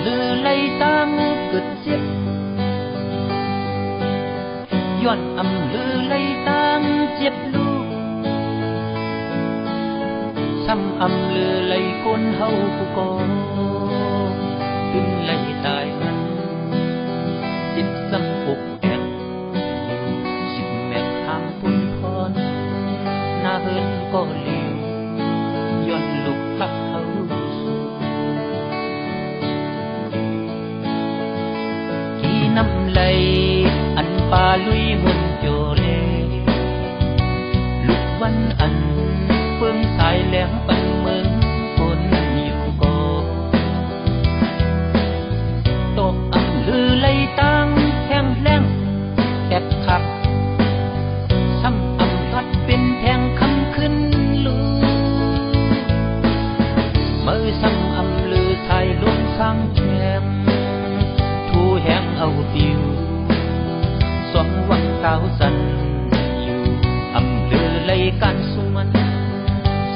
lư lây tang cực xiếtย้อนlư lây tangเจ็บลูกซ้ำlư lâyคนเฮาผู้ก่อขึ้นไล่ตายมันจิตซ้ำอกแอกสิบแมกทางปุ่นพรหน้าเฮินก็เลี้ยวย้อนลูกพักเฮาที่น้ำไหลอันป่าลุยหุ่นโจเลลูกวันอันเฟื่องสายแหลงปันเมืองคนอยู่ก่อตกลือไหลตั้งแห้งแล้งแตกขับซ้ำพัดเป็นแทงคำขึ้นลูมือซ้ำลือไทยล้มสร้างแคมทูแห้งเอาติวสองวังเต้าสันอยู่ลือไหลกันสุมัน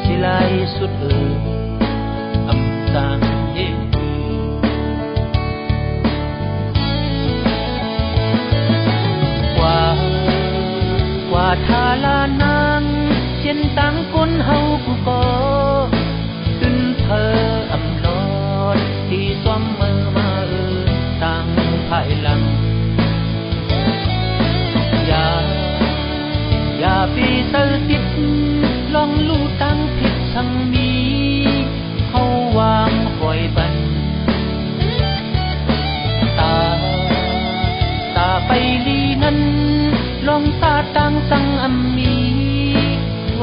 สิไลสุดสางเย็นกว่าทาลานางเช่นตังคนเฮาผู้ก่อขึ้นเธอลอดที่ซ้อมมือมาต่างภายหลังอย่าปีเตอร์ติดลองลู่ตั้งผิดทั้งมีเขาวางปล่อยบันตาไปลีนั้นลองตาตั้งสังมี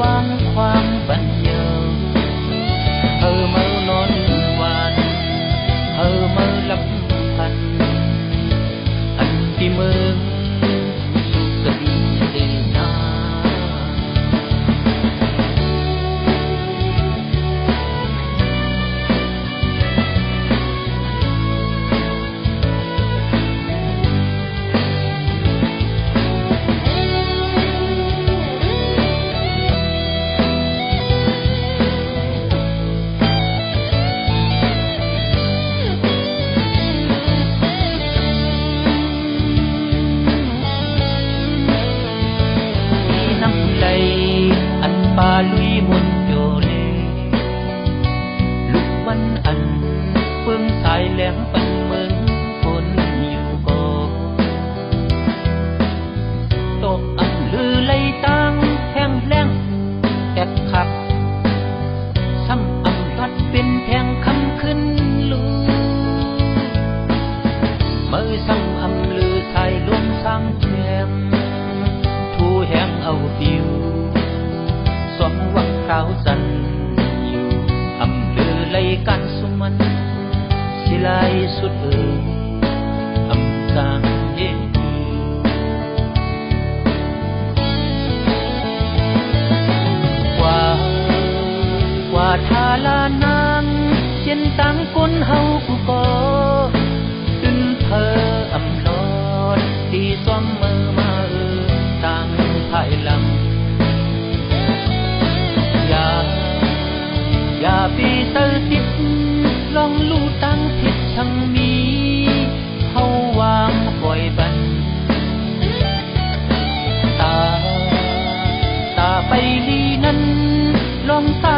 วางความบันเยาเมื่อนอนวานเมื่อลับพันอันที่เมืองสุขดีเดนาป่าลุยมนโยเลลูกวันอันเฟื่องสายแหลงปันเมืองคนอยู่ก่อตกลือไหลตั้งแห้งแล้งแตกขับซ้ำพัดเป็นแทงคำขึ้นลูมือซ้ำลือไทยล้มสร้างแคมทูแห้งเอาติวสองวังเต้าสันอยู่ลือไหลกันสุมันสิไลสุดสางเย็นกว่าทาลานางเช่นตังคนเฮาผู้ก่อขึ้นเธอลอดที่ซ้อมมือมาต่างภายหลังอย่าปีเตอร์ติดลองลู่ตั้งผิดทั้งมีเขาวางปล่อยบันตาไปลีนั้นลองตา